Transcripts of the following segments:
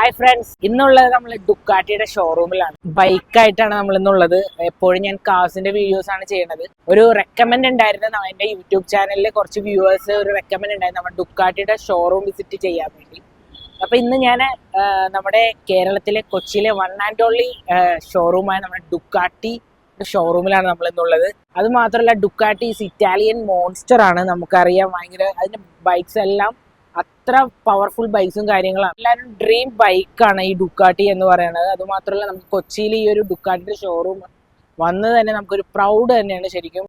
Hi friends, ഇന്നുള്ളത് നമ്മൾ ഡുക്കാട്ടിയുടെ ഷോറൂമിലാണ്. ബൈക്കായിട്ടാണ് നമ്മൾ ഇന്നുള്ളത്. എപ്പോഴും ഞാൻ കാർസിന്റെ വീഡിയോസ് ആണ് ചെയ്യുന്നത്. ഒരു റെക്കമെൻഡ് ഉണ്ടായിരുന്നു എന്റെ യൂട്യൂബ് ചാനലിൽ, കുറച്ച് വ്യൂവേഴ്സ് ഒരു റെക്കമെൻഡ് ഉണ്ടായിരുന്നു നമ്മൾ ഡുക്കാട്ടിയുടെ ഷോറൂം വിസിറ്റ് ചെയ്യാൻ വേണ്ടി. അപ്പൊ ഇന്ന് ഞാൻ നമ്മുടെ കേരളത്തിലെ കൊച്ചിയിലെ വൺ ആൻഡ് ഓൺലി ഷോറൂമായ നമ്മുടെ ഡുക്കാട്ടി ഷോറൂമിലാണ് നമ്മൾ ഇന്നുള്ളത്. അത് മാത്രമല്ല, ഡുക്കാട്ടി ഇറ്റാലിയൻ മോൺസ്റ്റർ ആണ്. നമുക്കറിയാം, ഭയങ്കര അതിന്റെ ബൈക്സ് എല്ലാം അത്ര പവർഫുൾ ബൈക്സും കാര്യങ്ങളാണ്. എല്ലാവരും ഡ്രീം ബൈക്കാണ് ഈ ഡുക്കാട്ടി എന്ന് പറയുന്നത്. അതുമാത്രമല്ല, നമുക്ക് കൊച്ചിയിൽ ഈ ഒരു ഡുക്കാട്ടിയുടെ ഷോറൂം വന്നത് തന്നെ നമുക്കൊരു പ്രൗഡ് തന്നെയാണ് ശരിക്കും.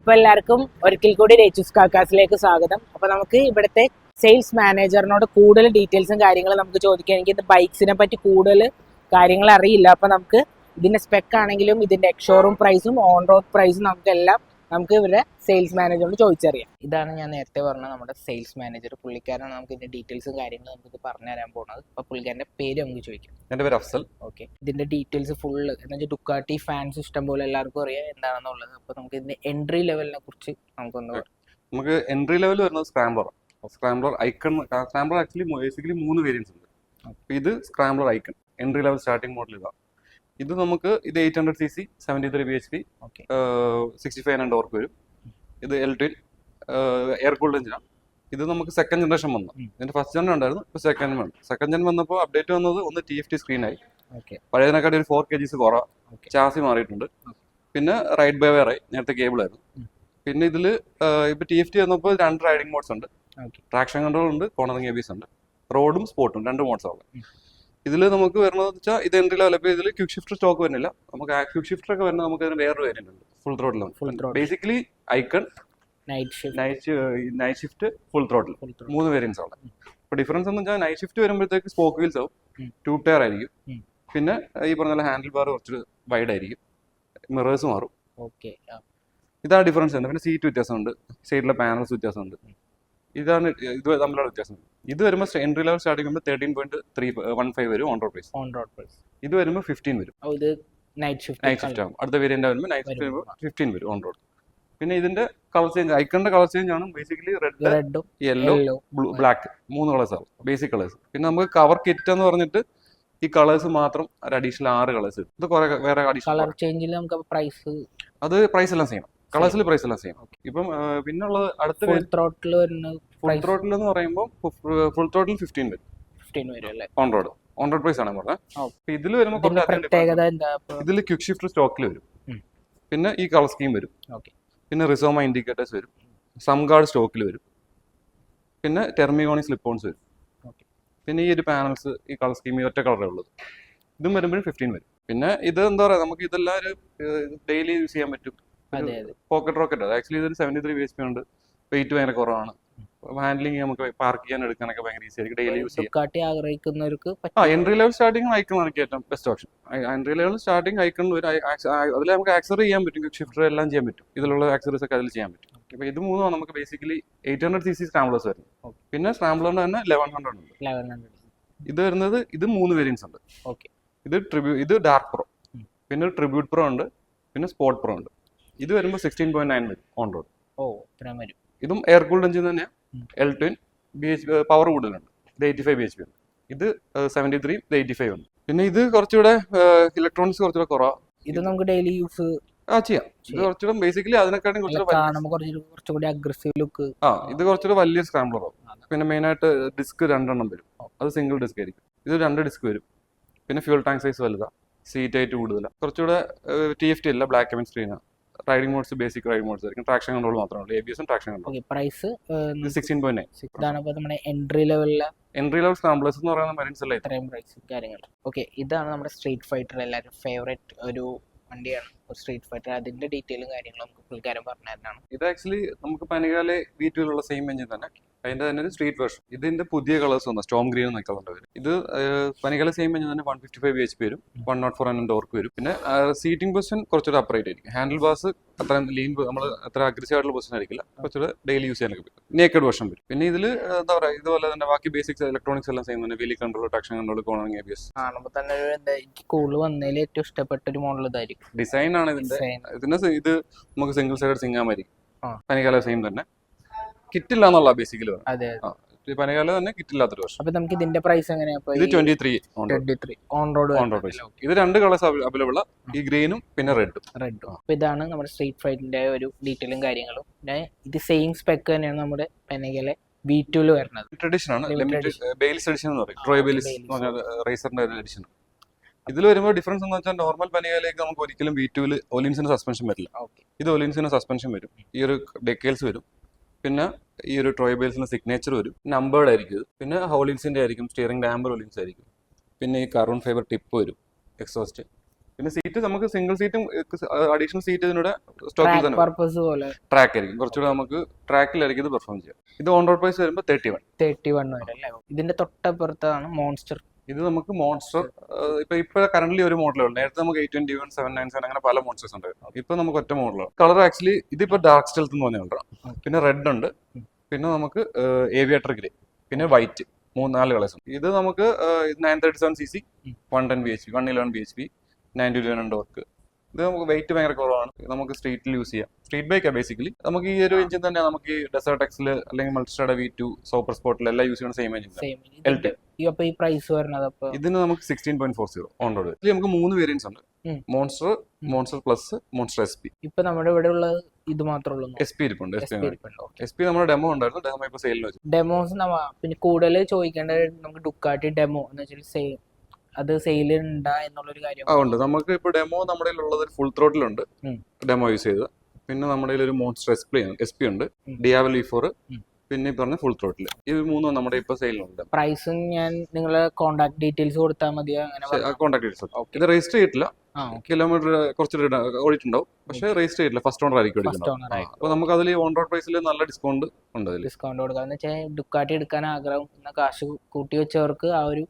അപ്പൊ എല്ലാവർക്കും ഒരിക്കൽ കൂടി രേച്ചൂസ് കാക്കാസിലേക്ക് സ്വാഗതം. അപ്പൊ നമുക്ക് ഇവിടുത്തെ സെയിൽസ് മാനേജറിനോട് കൂടുതൽ ഡീറ്റെയിൽസും കാര്യങ്ങളും നമുക്ക് ചോദിക്കാം. എനിക്ക് ഇത് ബൈക്സിനെ പറ്റി കൂടുതൽ കാര്യങ്ങൾ അറിയില്ല. അപ്പൊ നമുക്ക് ഇതിന്റെ സ്പെക്ക് ആണെങ്കിലും ഇതിന്റെ എക്സ്ഷോറൂം പ്രൈസും ഓൺ റോഡ് പ്രൈസും നമുക്ക് ഇവരുടെ സെയിൽസ് മാനേജറിനോട് ചോദിച്ചറിയാം. ഇതാണ് ഞാൻ നേരത്തെ പറഞ്ഞ നമ്മുടെ സെയിൽസ് മാനേജർ. പുള്ളിക്കാരാണ് നമുക്ക് ഇതിന്റെ ഡീറ്റെയിൽസും കാര്യങ്ങളും നമുക്ക് പറഞ്ഞു തരാൻ പോകുന്നത്. അപ്പൊ പുള്ളിക്കാരന്റെ പേര് നമുക്ക് ചോദിക്കാം. എന്റെ പേര് അഫ്സൽ. ഓക്കെ, ഇതിന്റെ ഡീറ്റെയിൽസ് ഫുള്ള് എന്ന് വെച്ചാൽ ഡുക്കാട്ടി ഫാൻസ് ഇഷ്ടം പോലെ എല്ലാവർക്കും അറിയാം എന്താണെന്നുള്ളത്. അപ്പൊ നമുക്ക് ഇതിന്റെ എൻട്രി ലെവലിനെ കുറിച്ച് നമുക്ക് എൻട്രി ലെവൽ വരുന്നത് scrambler icon. Scrambler actually basically 3 variance ഉണ്ട്. അപ്പോൾ ഇത് scrambler icon entry level starting model ഇതാണ്. ഇത് നമുക്ക് 800cc 73 bhp 65 ടോർക്ക് വരും. ഇത് L-twin എയർ കൂൾഡ് എഞ്ചിനാണ്. ഇത് നമുക്ക് സെക്കൻഡ് ജനറേഷൻ വന്നു. ഇതിന്റെ ഫസ്റ്റ് ജനറേഷൻ ഉണ്ടായിരുന്നു, ഇപ്പോൾ സെക്കൻഡ് ജൻ വന്നപ്പോൾ അപ്ഡേറ്റ് വന്നത് ഒന്ന് TFT സ്ക്രീനായി. പഴയതിനെക്കാട്ടി ഒരു 4 kgs കുറവാണ്. ചാസി മാറിയിട്ടുണ്ട്. പിന്നെ റൈഡ് ബൈ വയർ ആയി, നേരത്തെ കേബിൾ ആയിരുന്നു. പിന്നെ ഇതിൽ ഇപ്പോൾ TFT വന്നപ്പോൾ 2 റൈഡിംഗ് മോഡ്സ് ഉണ്ട്. ട്രാക്ഷൻ കൺട്രോൾ ഉണ്ട്, കോർണറിംഗ് ABS ഉണ്ട്, റോഡും സ്പോർട്ടും 2 മോഡ്സ് ആണ്. ഇതിൽ നമുക്ക് വരുന്നത് വെച്ചാൽ ഇത് എൻട്രി ലെവൽ. ഇപ്പോൾ ഇതിൽ ക്വിക്ക് ഷിഫ്റ്റർ സ്റ്റോക്ക് വരുന്നില്ല. നമുക്ക് ക്വിക്ക് ഷിഫ്റ്റർ ഒക്കെ വരുന്നത് നമുക്ക് അതിന് വേറൊരു വേരിയന്റ് ഉണ്ട്, ഫുൾ ത്രോട്ടിലാണ്. Basically Icon, Night Shift, Full Throttle 3 variants ആണ്. ഇപ്പോൾ ഡിഫറൻസ് എന്ന് വെച്ചാൽ നൈറ്റ് ഷിഫ്റ്റ് വരുമ്പോഴത്തേക്ക് സ്പോക്ക് വീൽസ് ആവും, 2 ടയർ ആയിരിക്കും. പിന്നെ ഈ പറഞ്ഞ ഹാൻഡിൽ ബാർ കുറച്ച് വൈഡ് ആയിരിക്കും, മിറേഴ്സ് മാറും. ഇതാണ് ഡിഫറൻസ്. പിന്നെ സീറ്റ് വ്യത്യാസമുണ്ട്, സൈഡിലെ പാനൽസ് വ്യത്യാസമുണ്ട്. ഇതാണ് ഇത് തമ്മിലുള്ള വ്യത്യാസം. ഇത് വരുമ്പോൾ എൻട്രി ലെവൽ സ്റ്റാർട്ടിംഗ് ചെയ്യുമ്പോൾ 13.315 വരും ഓൺ റോഡ് പ്രൈസ്. ഇത് വരുമ്പോൾ 15 വരും. നൈറ്റ് ഷിഫ്റ്റ് ആകും. അടുത്ത വേരിയന്റ് വരുമ്പോൾ നൈറ്റ് ഷിഫ്റ്റ് വരുമ്പോൾ 15 വരും ഓൺ റോഡ്. പിന്നെ ഇതിന്റെ കളർ ചേഞ്ച്, ഐക്കണിന്റെ കളർ ചേഞ്ച് ആണ് basically red, yellow, black 3 colours ആണ് ബേസിക് കളേഴ്സ്. പിന്നെ നമുക്ക് കവർ കിറ്റ് എന്ന് പറഞ്ഞിട്ട് ഈ കളേഴ്സ് മാത്രം ഒരു അഡീഷണൽ 6 കളേഴ്സ്. ഇത് കുറെ വേറെ കളർ ചേഞ്ചിൽ നമുക്ക് പ്രൈസ് എല്ലാം ചെയ്യണം. കളേഴ്സിൽ പ്രൈസ് എല്ലാം ചെയ്യണം. ഇപ്പം പിന്നെ ഉള്ളത് അടുത്ത ഫുൾ ത്രോട്ടിൽ എന്ന് പറയുമ്പോൾ ഫുൾ ത്രോട്ടിൽ 15 വരും അല്ലേ ഓൺ റോഡ് പ്രൈസ് ആണ് പറഞ്ഞത്. ഇതിൽ വരുമ്പോൾ ഇതിൽ ക്വിക്ക് ഷിഫ്റ്റർ സ്റ്റോക്കിൽ വരും. പിന്നെ ഈ കളർ സ്കീം വരും. പിന്നെ റിസോമ ഇൻഡിക്കേറ്റേഴ്സ് വരും. സം ഗാർഡ് സ്റ്റോക്കിൽ വരും. പിന്നെ ടെർമിഗോണി സ്ലിപ്പ് ഓൺസ് വരും. പിന്നെ ഈ ഒരു പാനൽസ് ഈ കളർ സ്കീം ഒറ്റ കളറേ ഉള്ളത്. ഇതും വരുമ്പോഴും 15 വരും. പിന്നെ ഇത് എന്താ പറയുക, നമുക്ക് ഇതെല്ലാം ഡെയിലി യൂസ് ചെയ്യാൻ പറ്റും. പോക്കറ്റ് റോക്കറ്റ് ആക്ച്വലി ഇതൊരു 73 bhp ഉണ്ട്. വെയിറ്റ് ഭയങ്കര കുറവാണ്. ഹാൻഡ്ലിംഗ് നമുക്ക് പാർക്ക് ചെയ്യാൻ എടുക്കാനൊക്കെ ഭയങ്കര ഈസി ആയിരിക്കും. ഡെയിലി യൂസ് ചെയ്യാം. എൻട്രി ലെവൽ സ്റ്റാർട്ടിംഗ് ഐക്കൺ ആണ് ഏറ്റവും best option. Entry level starting icon അതിൽ നമുക്ക് ആക്സറി ചെയ്യാൻ പറ്റും, ക്വിക്ക് ഷിഫ്റ്റർ എല്ലാം ചെയ്യാൻ പറ്റും. ഇതിലുള്ള ആക്സറീസ് ഒക്കെ അതിൽ ചെയ്യാൻ പറ്റും. അപ്പോൾ ഇത് 3 നമുക്ക് ബേസിക്കലി 800cc സ്ക്രാംബ്ലേഴ്സ് വരുന്നത്. പിന്നെ സ്ക്രാംബ്ലറിന്റെ തന്നെ 1100 ഉണ്ട്. ഇത് വരുന്നത് 3 വേരിയൻസ് ഉണ്ട്. ഇത് ഡാർക്ക് പ്രോ, പിന്നെ ട്രിബ്യൂട്ട് പ്രോ ഉണ്ട്, പിന്നെ സ്പോർട്ട് പ്രോ ഉണ്ട്. ഇത് വരുമ്പോൾ 16.9 വരും ഓൺ റോഡ്. ഇതും എയർ കൂൾഡ് എഞ്ചിൻ തന്നെയാണ്. L-twin പവർ കൂടുതലുണ്ട്. ഇത് 85 bhp ഉണ്ട്. ഇത് 73, ഇത് 85 ഉണ്ട്. പിന്നെ ഇത് കുറച്ചുകൂടെ ഇലക്ട്രോണിക്സ് കുറച്ചുകൂടെ കുറവാണ്. ഇത് നമുക്ക് ഡെയിലി യൂസ് ചെയ്യാം. ഇത് കുറച്ചുകൂടെ ബേസിക്കലി അതിനെക്കാട്ടും കുറച്ചുകൂടി അഗ്രസീവ് ലുക്ക്. ഇത് കുറച്ചുകൂടെ വലിയ സ്ക്രാംബ്ലർ ആവും. പിന്നെ മെയിൻ ആയിട്ട് ഡിസ്ക് 2 വരും. അത് സിംഗിൾ ഡിസ്ക് ആയിരിക്കും. ഇത് 2 ഡിസ്ക് വരും. പിന്നെ ഫ്യൂൽ ടാങ്ക് സൈസ് വലുതാണ്, സീറ്റ് ഹൈറ്റ് കൂടുതലാണ്. കുറച്ചുകൂടെ TFT അല്ല, ബ്ലാക്ക് ആൻഡ് സ്ക്രീനാണ്. Riding modes basic riding modes ആയിരിക്കും. ട്രാക്ഷൻ കൺട്രോൾ മാത്രമേ ABS ട്രാക്ഷൻ കൺട്രോൾ. പ്രൈസ് 16.9. ഇതാണ് നമ്മുടെ എൻട്രി ലെവൽ സ്ക്രാംബ്ലേഴ്സ് എന്ന് പറയുന്ന വേരിയന്റ്സ് അല്ലേ ഇത്രയും പ്രൈസ് കാര്യങ്ങൾ. ഇതാണ് നമ്മുടെ സ്ട്രീറ്റ് ഫൈറ്റർ എല്ലാവരും ഫേവറേറ്റ് ഒരു വണ്ടിയാണ്. സ്ട്രീറ്റ് ഫൈറ്റർ അതിന്റെ ഡീറ്റെയിലും കാര്യങ്ങളും നമുക്ക് പുള്ളിക്കാരൻ പറഞ്ഞാണ്. ഇത് ആക്ച്വലി നമുക്ക് പനികാലെ V2 ലുള്ള സെയിം എഞ്ചിൻ തന്നെ, അതിന്റെ തന്നെ ഒരു സ്ട്രീറ്റ് വേർഷൻ. ഇതിന്റെ പുതിയ കളേഴ്സ് വന്നു, സ്റ്റോം ഗ്രീൻ എന്നൊക്കെ വരും. ഇത് പനികാലെ സെയിം എഞ്ചിൻ തന്നെ 155 HP വരും, 104 mm ടോർക്ക് വരും. പിന്നെ സീറ്റിംഗ് പൊസിഷൻ കുറച്ചുകൂടെ അപ്രൈറ്റ് ആയിരിക്കും. ഹാൻഡിൽ ബാസ് അത്ര ലീൻ, നമ്മൾ അത്ര അഗ്രസീവ് ആയിട്ടുള്ള പൊസിഷൻ ആയിരിക്കില്ല, കുറച്ചുകൂടെ ഡെയിലി യൂസ് ചെയ്യാനൊക്കെ പറ്റും. നേക്കഡ് വേർഷൻ വരും. പിന്നെ ഇതിൽ എന്താ പറയുക, ഇതുപോലെ തന്നെ ബാക്കി ബേസിക്സ് ഇലക്ട്രോണിക്സ് എല്ലാം സെയിം തന്നെ. Wheelie control, traction control, cornering ABS. കാണുമ്പോൾ തന്നെ എനിക്ക് കൂടുതൽ വന്നതിൽ ഏറ്റവും ഇഷ്ടപ്പെട്ട ഒരു മോഡൽ ഇതായിരിക്കും. ഡിസൈൻ ആണ് ഇതിന്റെ. ഇത് നമുക്ക് സിംഗിൾ സൈഡ് സിംഗാമായിരിക്കും. പനികാല സെയിം തന്നെ. കിറ്റില്ല എന്നുള്ള ബേസിക്കലി പനികാല തന്നെ കിറ്റില്ലാത്തൊരു വർഷം. അപ്പൊ നമുക്ക് ഇതിന്റെ പ്രൈസ് എങ്ങനെയാ? ഇത് 23 ഓൺ റോഡ്. ഇത് 2 കളേഴ്സ് അവൈലബിൾ, ഈ ഗ്രീനും പിന്നെ റെഡും. അപ്പൊ ഇതാണ് നമ്മുടെ സ്ട്രീറ്റ് ഫൈറ്റിന്റെ ഒരു ഡീറ്റെയിലും കാര്യങ്ങളും. പിന്നെ ഇത് സെയിം സ്പെക്ക് തന്നെയാണ് നമ്മുടെ പനികാലെ V2 വരുന്നത്. ട്രഡീഷൻ ആണ്, ബെയിൽസ് എഡിഷൻ എന്ന് പറയും. ട്രോയ് ബെയിൽസ് റേസറിന്റെ എഡിഷൻ. ഇതിൽ വരുമ്പോൾ ഡിഫറൻസ് എന്ന് വെച്ചാൽ നോർമൽ പനികാലേക്ക് നമുക്ക് ഒരിക്കലും V2 ഒലിൻസിന് സസ്പെൻഷൻ വരില്ല. ഇത് ഒലിൻസിന് സസ്പെൻഷൻ വരും, ഈ ഒരു ഡെക്കേൽസ് വരും, പിന്നെ ഈ ഒരു ട്രോയ് ബെയിൽസിന്റെ സിഗ്നേച്ചർ വരും, നമ്പേർഡ് ആയിരിക്കും ഇത്. പിന്നെ ഹോളിൻസിന്റെ ആയിരിക്കും, സ്റ്റിയറിംഗ് ഡാമ്പർ ഒലിൻസ് ആയിരിക്കും. പിന്നെ ഈ കാർബൺ ഫൈബർ ടിപ്പ് വരും, എക്സോസ്റ്റ്. പിന്നെ സീറ്റ് നമുക്ക് സിംഗിൾ സീറ്റും അഡീഷണൽ സീറ്റ് ഇതിനൂടെ സ്റ്റോക്കിൽ തന്നെ ട്രാക്ക് ആയിരിക്കും, കുറച്ചുകൂടെ നമുക്ക് ട്രാക്കിലായിരിക്കും ഇത് പെർഫോം ചെയ്യാം. ഇത് ഓൺ റോഡ് പ്രൈസ് വരുമ്പോൾ 31 വരെ അല്ലേ? ഇതിന്റെ തൊട്ടപ്പുറത്താണ് മോൺസ്റ്റർ. ഇത് നമുക്ക് മോൺസ്റ്റർ ഇപ്പൊ കറന്റ് ഒരു മോഡലേ ഉള്ളൂ. നേരത്തെ നമുക്ക് 821, 797 അങ്ങനെ പല മോൺസ്റ്റേഴ്സ് ഉണ്ട്. ഇപ്പൊ നമുക്ക് ഒറ്റ മോഡലാണ്. കളർ ആക്ച്വലി ഇതിപ്പോ ഡാർക്ക് സ്റ്റെൽത്ത് എന്ന് പറഞ്ഞ കളറാണ്. പിന്നെ റെഡ് ഉണ്ട്, പിന്നെ നമുക്ക് ഏവിയേറ്റർ ഗ്രേ, പിന്നെ വൈറ്റ്, 4 കളേഴ്സ് ഉണ്ട്. ഇത് നമുക്ക് 937cc, 110 bhp, 111 bhp, 921 ടോർക്ക്. ഇത് നമുക്ക് വെയിറ്റ് ഭയങ്കര കുറവാണ്, നമുക്ക് സ്ട്രീറ്റിൽ യൂസ് ചെയ്യാം. സ്ട്രീറ്റ് ബൈക്കാണ് ബേസിക്കലി. നമുക്ക് ഈ ഒരു എഞ്ചിൻ തന്നെ നമുക്ക് ഈ ഡെസേർട്ട് എക്സിൽ അല്ലെങ്കിൽ മൾട്ടിസ്റ്റാർഡ് V2, സൂപ്പർ സ്പോർട്ടിൽ എല്ലാം യൂസ് ചെയ്യുന്ന സെയിം എഞ്ചിൻ. അപ്പൊ ഈ പ്രൈസ് വരുന്നത് ഇതിന് നമുക്ക് 16.40 ഓൺ റോഡ്. ഇതിൽ നമുക്ക് 3 വേരിയൻസ് ഉണ്ട്, monster, monster plus, monster SP. ഇപ്പൊ നമ്മുടെ ഇവിടെ ഉള്ളത് ഇത് മാത്രമേ ഉള്ളൂ. SP ഇരിപ്പുണ്ട്. SP നമ്മുടെ ഡെമോ ഉണ്ടായിരുന്നു, ഡെമോ ഇപ്പൊ സെയിലിന് വെച്ചു. ഡെമോസ് പിന്നെ കൂടുതൽ ചോദിക്കേണ്ടത് നമുക്ക് ഡുക്കാട്ടി ഡെമോ എന്ന് വെച്ചാൽ സെയിൽ, അത് സെയിൽ ഉണ്ടാ എന്നുള്ളൊരു കാര്യം ഉണ്ട്. നമുക്ക് ഇപ്പൊ ഡെമോ നമ്മുടെ ഉള്ളത് ഫുൾ ത്രോട്ടിൽ ഉണ്ട്, ഡെമോ യൂസ് ചെയ്ത്. പിന്നെ നമ്മുടെ ഒരു മോൺസ്റ്റർ SP ഉണ്ട്, ഡിയാവൽ V4, പിന്നെ പറഞ്ഞ ഫുൾ ത്രോട്ടിൽ. ഇത് 3 നമ്മുടെ ഇപ്പൊ സെയിലുണ്ട്. പ്രൈസും ഞാൻ നിങ്ങളെ കോൺടാക്ട് ഡീറ്റെയിൽസ് കൊടുത്താൽ മതി. കോൺടാക്ട് ഡീറ്റെയിൽസ് ഇത് രജിസ്റ്റർ ചെയ്തിട്ടില്ല, കിലോമീറ്റർ കുറച്ച് ഓടിയിട്ടുണ്ടാവും, പക്ഷെ രജിസ്റ്റർ ചെയ്തില്ല. ഫസ്റ്റ് ഓണർ ആയിരിക്കും എടുക്കുന്നത്. അപ്പൊ നമുക്ക് അതിൽ ഓൺ റോഡ് പ്രൈസിൽ നല്ല ഡിസ്കൗണ്ട് ഉണ്ട്. ഡിസ്കൗണ്ട് കൊടുക്കുക എന്ന് വെച്ചാൽ ഡുക്കാട്ടി എടുക്കാൻ ആഗ്രഹം കാശ് കൂട്ടി വെച്ചവർക്ക് ആ ഒരു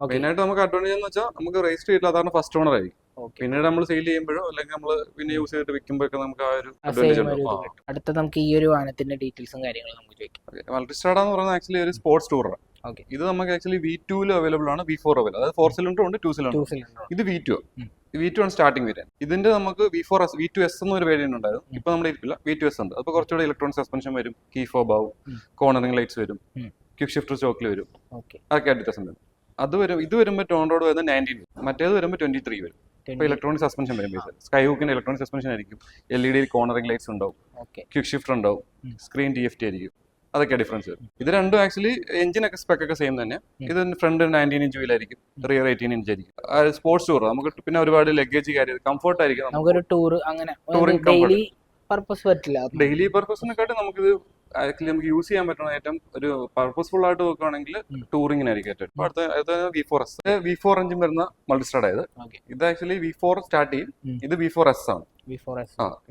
മെയിനായിട്ട് നമുക്ക് അഡ്വാൻറ്റേജ് എന്ന് വെച്ചാൽ നമുക്ക് രജിസ്റ്റർ ചെയ്തില്ല, അതാണ് ഫസ്റ്റ് ഓണർ ആയിരിക്കും. പിന്നീട് നമ്മൾ സെയിൽ ചെയ്യുമ്പോഴോ അല്ലെങ്കിൽ നമ്മൾ പിന്നെ യൂസ് ചെയ്തിട്ട് വിൽക്കുമ്പോഴൊക്കെ നമുക്ക് ആ ഒരു അഡ്വാൻറ്റേജ് ഉണ്ടാവും. അടുത്ത നമുക്ക് ഈ ഒരു വാഹനത്തിന്റെ ഡീറ്റെയിൽസും കാര്യങ്ങളും നമുക്ക് ചോദിക്കാം. മൾട്ടിസ്റ്റാർഡ് എന്ന് പറയുന്നത് ആക്ച്വലി ഒരു സ്പോർട്സ് ടൂറാണ്. ഇത് നമുക്ക് ആക്ച്വലി V2 അവൈലബിൾ ആണ്, V4 അവൈലബിൾ, അതായത് 4 സിലിണ്ടർ ഉണ്ട്, 2 സിലിണ്ടർ. ഇത് V2 ആണ് സ്റ്റാർട്ടിംഗ് വേരിയന്റ്. ഇതിന്റെ നമുക്ക് V2S എന്നൊരു വേരിയന്റ് ഉണ്ടായിരുന്നു, ഇപ്പൊ നമ്മുടെ ഇരിക്കില്ല. V2S ഉണ്ട്, അപ്പൊ കുറച്ചുകൂടെ ഇലക്ട്രോണിക് സസ്പെൻഷൻ വരും, കീ ഫോബ് ആവും, കോർണറിംഗ് ലൈറ്റ്സ് വരും, ക്വിക്ക് ഷിഫ്റ്റർ സ്റ്റോക്കിൽ വരും, അതൊക്കെ വ്യത്യാസം വരും. ഇത് വരുമ്പോൾ ഓൺ റോഡ് വരുന്നത് 19, മറ്റേത് വരുമ്പോൾ 23 വരും. ഇപ്പൊ ഇലക്ട്രോണിക് സസ്പെൻഷൻ വരും, സ്കൈ ഹൂക്കിന്റെ ഇലക്ട്രോണിക് സസ്പെൻഷൻ ആയിരിക്കും, LED കോർണറിംഗ് ലൈറ്റ്സ് ഉണ്ടാവും, ക്വിക്ക് ഷിഫ്റ്റർ ഉണ്ടാവും, സ്ക്രീൻ TFT ആയിരിക്കും, അതൊക്കെ ഡിഫറൻസ് വരും. ഇത് രണ്ടും ആക്ച്വലി എഞ്ചിൻ ഒക്കെ സ്പെക് ഒക്കെ സെയിം തന്നെ. ഇത് ഫ്രണ്ട് 19 ഇഞ്ച് വീലായിരിക്കും, റിയർ 18 ഇഞ്ച് ആയിരിക്കും. സ്പോർട്സ് ടൂർ നമുക്ക് പിന്നെ ഒരുപാട് ലഗേജ് കാര്യം കംഫർട്ട് ആയിരിക്കും. നമുക്കൊരു ടൂർ അങ്ങനെ ഡെയിലി പർപ്പസ് പറ്റില്ല. ഡെയിലി പർപ്പസിനെക്കാട്ടും നമുക്കിത് ആക്ച്വലി നമുക്ക് യൂസ് ചെയ്യാൻ പറ്റുന്ന ഏറ്റവും ഒരു പർപ്പസ്ഫുൾ ആയിട്ട് നോക്കുകയാണെങ്കിൽ ടൂറിങ്ങിനായിരിക്കും ഏറ്റവും. അടുത്ത V4 എഞ്ചിൻ വരുന്ന മൾട്ടിസ്റ്റാർഡ് ആയത്. ഇത് ആക്ച്വലി V4 സ്റ്റാർട്ട് ചെയ്യും, ഇത് V4S ആണ്.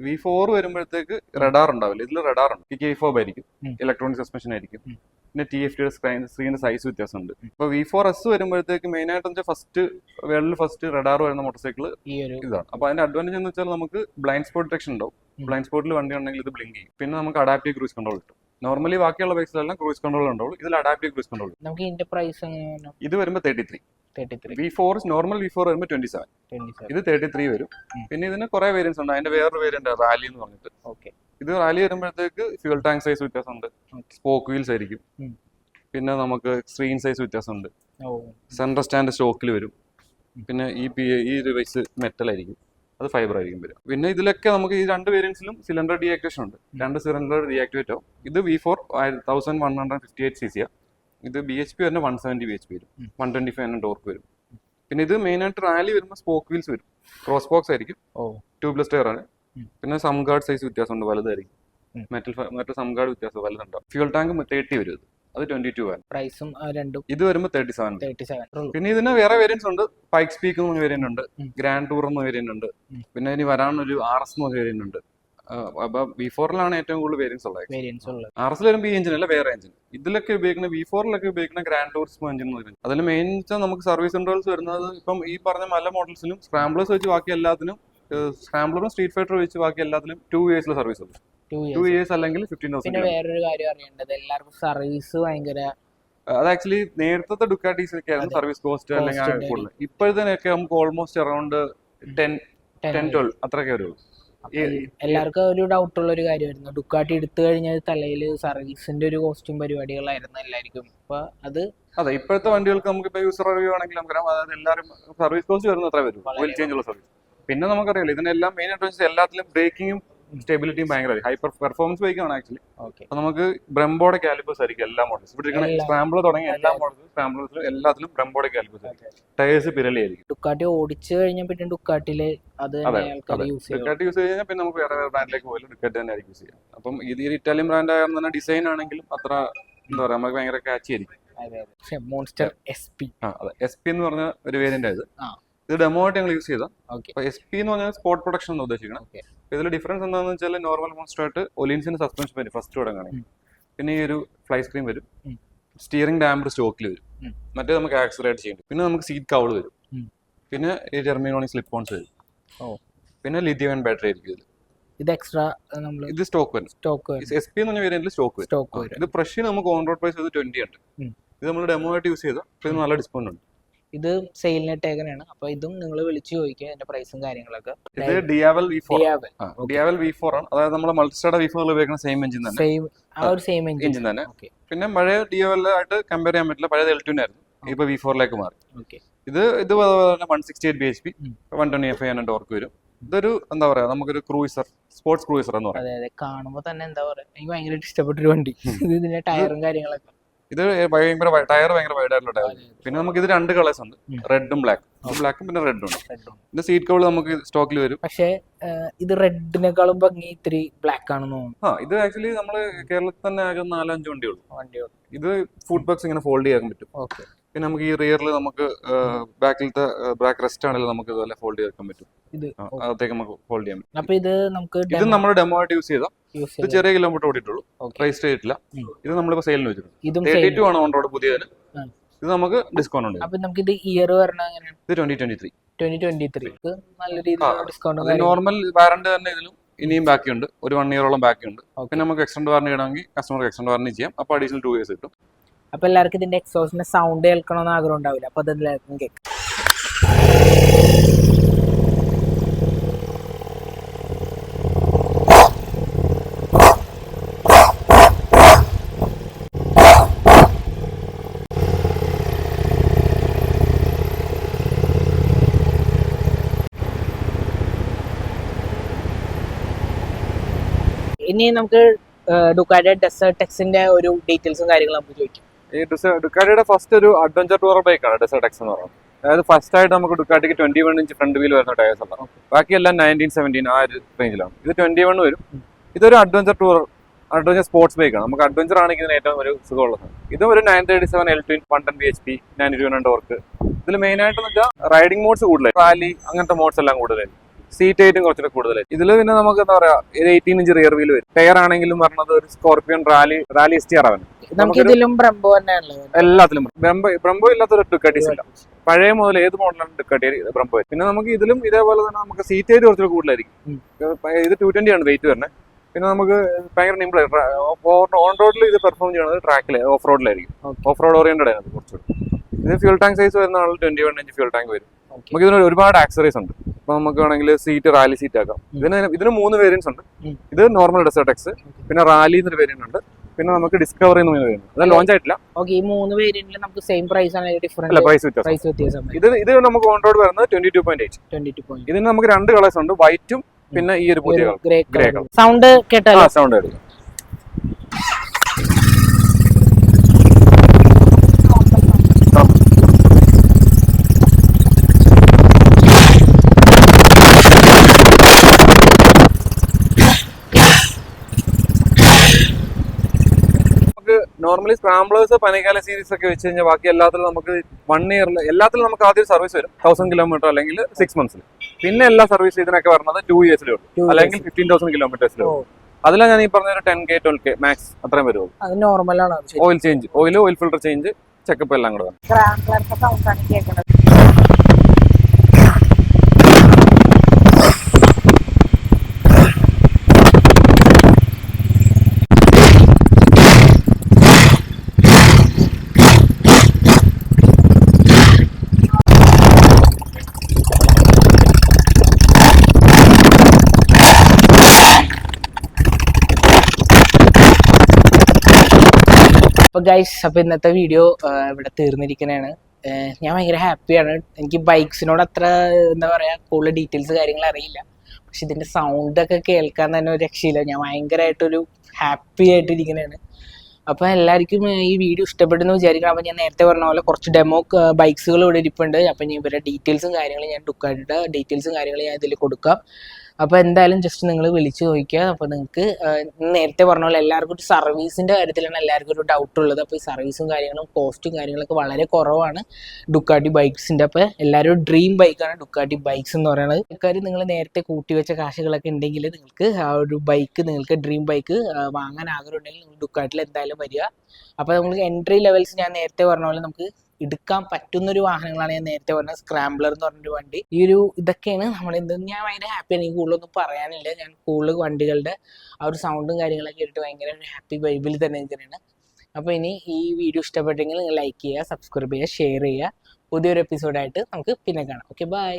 V4 വരുമ്പോഴത്തേക്ക് റഡാർ ഉണ്ടാവില്ല, ഇതിൽ റഡാർ ഉണ്ട്. കീ ഫോബ് ആയിരിക്കും, ഇലക്ട്രോണിക് സസ്പെൻഷൻ ആയിരിക്കും, പിന്നെ TFTയുടെ സ്ക്രീനിന്റെ സൈസ് വ്യത്യാസമുണ്ട്. ഇപ്പൊ V4S വരുമ്പോഴത്തേക്ക് മെയിൻ ആയിട്ട് വേൾഡിൽ ഫസ്റ്റ് റഡാർ വരുന്ന മോട്ടോർ സൈക്കിൾ ഇതാണ്. അപ്പൊ അതിന്റെ അഡ്വാൻറ്റേജ് എന്ന് വെച്ചാൽ നമുക്ക് ബ്ലൈൻഡ് സ്പോട്ട് ഡിറ്റക്ഷൻ ഉണ്ടാവും. ബ്ലൈൻഡ് സ്പോട്ടിൽ വണ്ടി ഉണ്ടെങ്കിൽ ഇത് ബ്ലിങ്ക് ചെയ്യും. പിന്നെ നമുക്ക് അഡാപ്റ്റീവ് ക്രൂസ് കൺട്രോൾ കിട്ടും. നോർമലി ബാക്കിയുള്ള ബൈക്സിലെല്ലാം ക്രൂസ് കൺട്രോൾ ഉണ്ടാവും, ഇതിൽ അഡാപ്റ്റീവ് ക്രൂസ് കൺട്രോൾ. നമുക്ക് ഇതിന്റെ പ്രൈസ് എങ്ങനെയാണ്? ഇത് വരുമ്പോൾ 33. V4 നോർമൽ V4 വരുമ്പോൾ 27, ഇത് 33 വരും. പിന്നെ ഇതിന് കുറെ വേരിയൻസ് ഉണ്ട്. അതിന്റെ വേറൊരു വേരിയന്റ് റാലി എന്ന് പറഞ്ഞിട്ട്. ഇത് റാലി വരുമ്പോഴത്തേക്ക് ഫ്യൂൽ ടാങ്ക് സൈസ് വ്യത്യാസമുണ്ട്, സ്പോക്ക് വീൽസ് ആയിരിക്കും, പിന്നെ നമുക്ക് സ്ക്രീൻ സൈസ് വ്യത്യാസമുണ്ട്, സെൻട്രൽ സ്റ്റാൻഡ് സ്റ്റോക്കിൽ വരും, പിന്നെ ഈ ഡിവൈസ് മെറ്റൽ ആയിരിക്കും, അത് ഫൈബർ ആയിരിക്കും വരും. പിന്നെ ഇതിലൊക്കെ നമുക്ക് ഈ 2 വേരിയൻസിലും സിലിണ്ടർ ഡീആക്ടിവേഷൻ ഉണ്ട്, 2 സിലിണ്ടർ ഡീആക്ടിവേറ്റ് ആവും. ഇത് V4 1158cc, ഇത് BHP വരുന്ന 170 BHP വരും, 125 mm ടോർക്ക് വരും. പിന്നെ ഇത് മെയിൻ ആയിട്ട് റാലി വരുമ്പോൾ സ്പോക്ക് വീൽസ് വരും, ക്രോസ് ബോക്സ് ആയിരിക്കും, ട്യൂബ്ലെസ് ടയർ ആണ്. പിന്നെ സം ഗാർഡ് സൈസ് വ്യത്യാസമുണ്ട്, വലുതായിരിക്കും, മെറ്റൽ സം ഗാർഡ് വ്യത്യാസം വലുതുണ്ടാവും. ഫ്യൂൽ ടാങ്ക് 30 വരും, അത് 22 ആണ്. പ്രൈസും രണ്ടും ഇത് വരുമ്പോൾ 37. 37. പിന്നെ ഇതിന് വേറെ വേരിയൻസ് ഉണ്ട്. പൈക്ക് സ്പീക്ക് എന്ന് വേരിയന്റ് ഉണ്ട്, ഗ്രാൻഡ് ടൂർ എന്ന് വേരിയന്റ് ഉണ്ട്, പിന്നെ ഇനി വരാനൊരു RS എന്ന് വേരിയന്റ് ഉണ്ട്. അപ്പൊ V4ലാണ് ഏറ്റവും കൂടുതൽ വേരിയൻസ് ഉള്ളത്. RS വരുമ്പോൾ ഈ എഞ്ചിൻ അല്ല, വേറെ എഞ്ചിൻ. ഇതിലൊക്കെ ഉപയോഗിക്കുന്ന V4ലൊക്കെ ഉപയോഗിക്കുന്ന ഗ്രാൻഡ് ടൂറിസ്മോ എഞ്ചിൻ എന്ന് പറയുന്നത്. അതിൽ മെയിൻ വെച്ചാൽ നമുക്ക് സർവീസ് ഇന്റർവൽസ് വരുന്നത് ഇപ്പം ഈ പറഞ്ഞ പല മോഡൽസിലും സ്ക്രാംബ്ലേഴ്സ് വെച്ച് ബാക്കി എല്ലാത്തിനും, സ്ക്രാംബ്ലറും സ്ട്രീറ്റ് ഫൈറ്റർ വെച്ച് ബാക്കി എല്ലാത്തിലും 2 ഇയേഴ്സിലെ സർവീസ് ഉണ്ട്. 2 ഇയേഴ്സ് അല്ലെങ്കിൽ 15,000. പിന്നെ വേറൊരു കാര്യം അറിയേണ്ടത്, എല്ലാവർക്കും സർവീസ് ഭയങ്കര, അത് ആക്ച്വലി നേരത്തെ ഡുക്കാറ്റീസിലൊക്കെ ആയിരുന്നു സർവീസ് കോസ്റ്റ് അല്ലെങ്കിൽ കൂടുതൽ. ഇപ്പോഴത്തേനൊക്കെ നമുക്ക് ഓൾമോസ്റ്റ് അറൌണ്ട് 10-12 അത്രയൊക്കെ വരുള്ളൂ. എല്ലാവർക്കും ഒരു ഡൗട്ട് ഉള്ള ഒരു കാര്യമായിരുന്നു, ഡുക്കാട്ടി എടുത്തു കഴിഞ്ഞാൽ തലയിൽ സർവീസിന്റെ ഒരു കോസ്റ്റും പരിപാടികളായിരുന്നു എല്ലാവർക്കും. അപ്പൊ അത് അതെ, ഇപ്പോഴത്തെ വണ്ടികൾക്ക് നമുക്ക് ഇപ്പൊ യൂസർ റിവ്യൂ ആണെങ്കിൽ നമുക്കറിയാം, അതായത് എല്ലാവരും സർവീസ് കോസ്റ്റ് വരുന്ന അത്ര വരും, ഓയിൽ ചേഞ്ച് ഉള്ള സർവീസ്. പിന്നെ നമുക്കറിയാലോ ഇതിനെല്ലാം മെയിൻ ആയിട്ട് എല്ലാത്തിലും ബ്രേക്കിങ്ങും സ്റ്റെബിലിറ്റിയും ഭയങ്കര ഹൈപ്പർ പെർഫോമൻസ് ബൈക്കാണ് ആക്ച്വലി. അപ്പൊ നമുക്ക് ബ്രംബോയുടെ കാലിപ്പേഴ്സ് ആയിരിക്കും എല്ലാ മോഡൽസ്. ഇവിടെ സ്ക്രാംബ്ലർ തുടങ്ങിയ എല്ലാ മോഡൽസും സ്ക്രാംബ്ലേഴ്സിലും എല്ലാത്തിലും ബ്രംബോയുടെ കാലിപ്പേഴ്സ് ആയിരിക്കും. ടയേഴ്സ് പിരലി ആയിരിക്കും. ഡുക്കാട്ടി ഓടിച്ചു കഴിഞ്ഞാൽ പിന്നെ ഡുക്കാട്ടില് അത് ഡുക്കാട്ടി യൂസ് കഴിഞ്ഞാൽ പിന്നെ നമുക്ക് വേറെ ബ്രാൻഡിലേക്ക് പോയാലും ഡുക്കാട്ടി തന്നെ ആയിരിക്കും യൂസ് ചെയ്യാം. അപ്പം ഇത് ഇറ്റാലിയൻ ബ്രാൻഡ് ആയിരുന്ന തന്നെ ഡിസൈൻ ആണെങ്കിലും അത്ര എന്താ പറയാ, നമുക്ക് ഭയങ്കര കാച്ചി ആയിരിക്കും. Monster SP. അതെ, SP എന്ന് പറഞ്ഞ ഒരു വേരിയന്റ് ആയത്. ഇത് ഡെമോ ആയിട്ട് ഞങ്ങൾ യൂസ് ചെയ്താൽ. അപ്പൊ SP എന്ന് പറഞ്ഞാൽ സ്പോർട്ട് പ്രൊട്ടക്ഷൻ എന്ന് ഉദ്ദേശിക്കണം. ഇതിൽ ഡിഫറൻസ് എന്താണെന്ന് വെച്ചാൽ നോർമൽ മോൺസ്റ്റർ ആയിട്ട് ഒലിൻസിന്റെ സസ്പെൻഷൻ വരും ഫസ്റ്റ് തുടങ്ങുകയാണെങ്കിൽ. പിന്നെ ഈ ഒരു ഫ്ലൈ സ്ക്രീൻ വരും, സ്റ്റിയറിംഗ് ഡാമ്പർ സ്റ്റോക്കിൽ വരും, മറ്റേ നമുക്ക് ആക്സിലറേറ്റ് ചെയ്യും. പിന്നെ നമുക്ക് സീറ്റ് കൗൾ വരും, പിന്നെ ഈ ജെർമിനോണി സ്ലിപ്പ് ഓൺസ് വരും, പിന്നെ ലിഥിയം അയൺ ബാറ്ററി ആയിരിക്കും. ഇത് എക്സ്ട്രാ ഇത് സ്റ്റോക്ക് വരും. SP എന്ന് പറഞ്ഞ വേരിയന്റിൽ സ്റ്റോക്ക് വരും. ഇത് പ്രഷ് നമുക്ക് ഓൺ റോഡ് പ്രൈസ് 20 ഉണ്ട്. ഇത് നമ്മൾ ഡെമോ ആയിട്ട് യൂസ് ചെയ്താൽ ഇതിന് നല്ല ഡിസ്കൗണ്ട് ഉണ്ട്. ഇത് സെയിലിനെട്ട് ഏകനാണ്. അപ്പൊ ഇതും നിങ്ങൾ വിളിച്ചു ചോദിക്കുക അതിന്റെ പ്രൈസും കാര്യങ്ങളൊക്കെ. ഇത് ഡിയാവൽ V4 ആണ്. അതായത് നമ്മൾ മൾട്ടിസ്റ്റാർ V4 ഉപയോഗിക്കുന്ന സെയിം എഞ്ചിൻ തന്നെ, സെയിം എഞ്ചിൻ തന്നെ. പിന്നെ പഴയ ഡിയാവൽ ആയിട്ട് കമ്പയർ ചെയ്യാൻ പറ്റില്ല, പഴയത് L2 ആയിരുന്നു, ഇപ്പൊ V4ലേക്ക് മാറി. ഇത് 168 bhp 120 Fi ടോർക്ക് വരും. ഇതൊരു എന്താ പറയാ, നമുക്കൊരു ക്രൂയിസർ, സ്പോർട്സ് ക്രൂയിസർ എന്ന് പറയാം. അതെ, കാണുമ്പോൾ തന്നെ എന്താ പറയാ, എനിക്ക് ഭയങ്കര ഇഷ്ടപ്പെട്ടൊരു വണ്ടി. ഇതിന്റെ ടയറും കാര്യങ്ങളൊക്കെ, ഇത് ഭയങ്കര ടയർ ഭയങ്കര വൈഡ് ആയിട്ടുള്ള ടയർ. പിന്നെ നമുക്ക് ഇത് 2 കളേഴ്സ് ഉണ്ട്, റെഡും ബ്ലാക്കും പിന്നെ റെഡും ഉണ്ട്. പിന്നെ സീറ്റ് കവർ നമുക്ക് സ്റ്റോക്കിൽ വരും. പക്ഷേ ഇത് റെഡിനെക്കാളും ഭംഗി ഇത്തിരി ബ്ലാക്ക് ആണെന്ന് തോന്നുന്നു. ഇത് ആക്ച്വലി നമ്മള് കേരളത്തിൽ തന്നെ ആകെ 4-5 വണ്ടിയുള്ളൂ. ഇത് ഫുഡ് ബോക്സ് ഇങ്ങനെ ഫോൾഡ് ചെയ്യാൻ പറ്റും. പിന്നെ നമുക്ക് ഈ റിയറിൽ നമുക്ക് ബാക്കിലത്തെ ബാക്ക് റെസ്റ്റ് ആണെങ്കിലും നമുക്ക് ഇതുപോലെ ഫോൾഡ് ചെയ്യാൻ പറ്റും. അകത്തേക്ക് നമുക്ക് ഫോൾഡ് ചെയ്യാൻ പറ്റും. അപ്പൊ ഇത് നമുക്ക് ഇത് നമ്മൾ ഡെമോ ആയിട്ട് യൂസ് ചെയ്താൽ ഇത് ചെറിയ കിലോമീറ്റർ ഓടിയിട്ടുള്ളൂ, രജിസ്റ്റർ ചെയ്തിട്ടില്ല. ഇത് നമ്മളിപ്പോ സെയിലിന് വെച്ചിട്ടുണ്ട്. 32 ആണ് ഓൺ റോഡ് പുതിയതിന്. ഇത് നമുക്ക് ഡിസ്കൗണ്ട് ഉണ്ട്. അപ്പൊ നമുക്ക് ഇത് ഇയർ വരണ എങ്ങനെയാണ്? ഇത് 2023 നല്ല രീതിയിൽ ഡിസ്കൗണ്ട്. നോർമൽ വാറന്റി തന്നെ ഇതിലും ഇനിയും ബാക്കിയുണ്ട്, ഒരു 1 ഇയറോളം ബാക്കിയുണ്ട്. പിന്നെ നമുക്ക് എക്സ്റ്റൻഡ് വാറന്റി ചെയ്യണമെങ്കിൽ കസ്റ്റമർക്ക് എക്സ്റ്റൻഡ് വാറന്റി ചെയ്യാം. അപ്പൊ അഡീഷണൽ 2 ഇയേഴ്സ് കിട്ടും. അപ്പൊ എല്ലാവർക്കും ഇതിന്റെ എക്സോസിന്റെ സൗണ്ട് കേൾക്കണമെന്ന് ആഗ്രഹം ഉണ്ടാവില്ല, അപ്പൊ അതെല്ലാവർക്കും കേൾക്കാം. ഇനി നമുക്ക് ഡുക്കാട്ടി ഡെസേർട്ട് എക്സിന്റെ ഒരു ഡീറ്റെയിൽസും കാര്യങ്ങളും നമുക്ക് ചോദിക്കാം. ഈ ഡുക്കാട്ടിയുടെ ഫസ്റ്റ് ഒരു അഡ്വഞ്ചർ ടൂർ ബൈക്കാണ് ഡെസേർട്ട് എക്സ് എന്ന് പറയുന്നത്. അതായത് ഫസ്റ്റ് ആയിട്ട് നമുക്ക് ഡുക്കാട്ടിക്ക് 21 ഇഞ്ച് ഫ്രണ്ട് വീൽ വരുന്ന ടയേഴ്സ് ആണ്. ബാക്കിയെല്ലാം 19-17 ആ ഒരു റേഞ്ചിലാണ്. ഇത് 21 വരും. ഇതൊരു അഡ്വഞ്ചർ സ്പോർട്സ് ബൈക്കാണ്. നമുക്ക് അഡ്വഞ്ചർ ആണെങ്കിൽ ഇതിന് ഏറ്റവും ഒരു സുഖമുള്ളത്. ഇത് ഒരു 937 L2 110 bhp 921 ടോർക്ക്. ഇതിൽ മെയിൻ ആയിട്ട് വെച്ചാൽ റൈഡിംഗ് മോഡ്സ് കൂടുതലായി, റാലി അങ്ങനത്തെ മോഡ്സ് എല്ലാം കൂടുതലായി, സീറ്റ് ഹൈറ്റും കുറച്ചുകൂടെ കൂടുതലായി. ഇതിൽ പിന്നെ നമുക്ക് എന്താ പറയാ, 18 ഇഞ്ച് റിയർ വീൽ വരും. ടയർ ആണെങ്കിലും പറഞ്ഞത് ഒരു സ്കോർപിയൻ റാലി STR ആണ്. എല്ലാത്തിലും ബ്രംബോ ഇല്ലാത്തൊരു ഡുക്കാട്ടീസ് ഇല്ല. പഴയ മുതൽ ഏത് മോഡലാണ് ഡുക്കാട്ടി ബ്രംബോ. പിന്നെ നമുക്ക് ഇതിലും ഇതേപോലെ തന്നെ നമുക്ക് സീറ്റ് ഹൈറ്റ് കുറച്ചുകൂടെ കൂടുതലായിരിക്കും. ഇത് 220 ആണ് വെയിറ്റ് വരുന്നത്. പിന്നെ നമുക്ക് ഭയങ്കര നിമ്പിൾ ഓൺ റോഡിൽ ഇത് പെർഫോം ചെയ്യുന്നത് ട്രാക്കിൽ ഓഫ് റോഡിലായിരിക്കും. ഓഫ് റോഡ് ഓറിയന്റഡ് ആണ് കുറച്ചുകൂടി. ഇത് ഫ്യൂൽ ടാങ്ക് സൈസ് വരുന്ന 21 ഇഞ്ച് ഫ്യൂൽ ടാങ്ക് വരും. നമുക്ക് ഇതിന് ഒരുപാട് ആക്സറീസ് ഉണ്ട്. അപ്പൊ നമുക്ക് വേണമെങ്കിൽ സീറ്റ് റാലി സീറ്റ് ആക്കാം. ഇതിന് 3 വേരിയൻസ് ഉണ്ട്. ഇത് നോർമൽ ഡെസേർട്ട് എക്സ്, പിന്നെ റാലി എന്നൊരു വേരിയന്റ് ഉണ്ട്, പിന്നെ നമുക്ക് ഡിസ്കവറി എന്ന് പറയുന്നത്. അത് ലോഞ്ച് ആയിട്ടില്ല. ഈ 3 വേരിയന്റിൽ നമുക്ക് സെയിം പ്രൈസ് ആണ്, ഡിഫറൻറ്റ് പ്രൈസ് വ്യത്യാസം. ഇത് നമുക്ക് ഓൺ റോഡ് വരുന്നത് 22.8. ഇതിന് നമുക്ക് 2 കളേഴ്സ് ഉണ്ട്, വൈറ്റും പിന്നെ ഈ ഒരു പുതിയ ഗ്രേ കളർ. സൗണ്ട് കേട്ടാലോ? സൗണ്ട് എടുക്കും. നോർമലി സ്ക്രാംബ്ലേഴ്സ് പനേകാല സീരീസ് ഒക്കെ വെച്ച് കഴിഞ്ഞാൽ ബാക്കി എല്ലാത്തിലും നമുക്ക് 1 ഇയറിൽ എല്ലാത്തിലും നമുക്ക് ആദ്യം സർവീസ് വരും 1000 കിലോമീറ്റർ അല്ലെങ്കിൽ 6 months. പിന്നെ എല്ലാ സർവീസ് ഇതിനൊക്കെ വരുന്നത് 2 yearsലേ ഉള്ളൂ, അല്ലെങ്കിൽ 15,000 കിലോമീറ്റേഴ്സിലേ ഉള്ളൂ. അതിലാണ് ഞാൻ ഈ പറഞ്ഞ ഒരു 10K 12K മാക്സ് അത്രയും വരുള്ളൂ. അത് നോർമലാണ്. Oil change, oil filter change, checkup എല്ലാം കൂടെ. അപ്പോൾ ഗൈസ്, അപ്പോൾ ഇന്നത്തെ വീഡിയോ ഇവിടെ തീർന്നിരിക്കുന്നതാണ്. ഞാൻ ഭയങ്കര ഹാപ്പിയാണ്. എനിക്ക് ബൈക്സിനോട് അത്ര എന്താ പറയുക കൂടുതൽ ഡീറ്റെയിൽസ് കാര്യങ്ങൾ അറിയില്ല, പക്ഷെ ഇതിൻ്റെ സൗണ്ടൊക്കെ കേൾക്കാൻ തന്നെ ഒരു രക്ഷയില്ല. ഞാൻ ഭയങ്കരമായിട്ടൊരു ഹാപ്പി ആയിട്ടിരിക്കുന്നതാണ്. അപ്പോൾ എല്ലാവർക്കും ഈ വീഡിയോ ഇഷ്ടപ്പെട്ടെന്ന് വിചാരിക്കണം. അപ്പോൾ ഞാൻ നേരത്തെ പറഞ്ഞ പോലെ കുറച്ച് ഡെമോ ബൈക്സുകൾ ഇവിടെ ഇരിപ്പുണ്ട്. അപ്പോൾ ഞാൻ ഇവരുടെ ഡീറ്റെയിൽസും കാര്യങ്ങളും ഞാൻ ഡുക്കാട്ടിയുടെ ഡീറ്റെയിൽസും കാര്യങ്ങളും ഞാൻ ഇതിൽ കൊടുക്കാം. അപ്പോൾ എന്തായാലും ജസ്റ്റ് നിങ്ങൾ വിളിച്ച് ചോദിക്കുക. അപ്പോൾ നിങ്ങൾക്ക് നേരത്തെ പറഞ്ഞ പോലെ എല്ലാവർക്കും ഒരു സർവീസിൻ്റെ കാര്യത്തിലാണ് എല്ലാവർക്കും ഒരു ഡൗട്ട് ഉള്ളത്. അപ്പോൾ ഈ സർവീസും കാര്യങ്ങളും കോസ്റ്റും കാര്യങ്ങളൊക്കെ വളരെ കുറവാണ് ഡുക്കാട്ടി ബൈക്സിൻ്റെ. അപ്പോൾ എല്ലാവരും ഡ്രീം ബൈക്കാണ് ഡുക്കാട്ടി ബൈക്സ് എന്ന് പറയുന്നത്. ആൾക്കാർ നിങ്ങൾ നേരത്തെ കൂട്ടി വെച്ച കാശുകളൊക്കെ ഉണ്ടെങ്കിൽ നിങ്ങൾക്ക് ആ ഒരു ബൈക്ക്, നിങ്ങൾക്ക് ഡ്രീം ബൈക്ക് വാങ്ങാൻ ആഗ്രഹമുണ്ടെങ്കിൽ നിങ്ങൾ ഡുക്കാട്ടിൽ എന്തായാലും വരിക. അപ്പോൾ നമുക്ക് എൻട്രി ലെവൽസ് ഞാൻ നേരത്തെ പറഞ്ഞ പോലെ നമുക്ക് എടുക്കാൻ പറ്റുന്നൊരു വാഹനങ്ങളാണ് ഞാൻ നേരത്തെ പറഞ്ഞത്. സ്ക്രാംബ്ലർ എന്ന് പറഞ്ഞൊരു വണ്ടി. ഈ ഒരു ഇതൊക്കെയാണ് ഞാൻ ഭയങ്കര ഹാപ്പിയാണ്. എനിക്ക് കൂടുതലൊന്നും പറയാനില്ല. ഞാൻ കൂടുതൽ വണ്ടികളുടെ ആ ഒരു സൗണ്ടും കാര്യങ്ങളൊക്കെ കേട്ടിട്ട് ഭയങ്കര ഹാപ്പി വൈബിൽ തന്നെ ഇരിക്കുകയാണ്. അപ്പോൾ ഇനി ഈ വീഡിയോ ഇഷ്ടപ്പെട്ടെങ്കിൽ നിങ്ങൾ ലൈക്ക് ചെയ്യുക, സബ്സ്ക്രൈബ് ചെയ്യുക, ഷെയർ ചെയ്യുക. പുതിയൊരു എപ്പിസോഡായിട്ട് നമുക്ക് പിന്നെ കാണാം. Okay, by.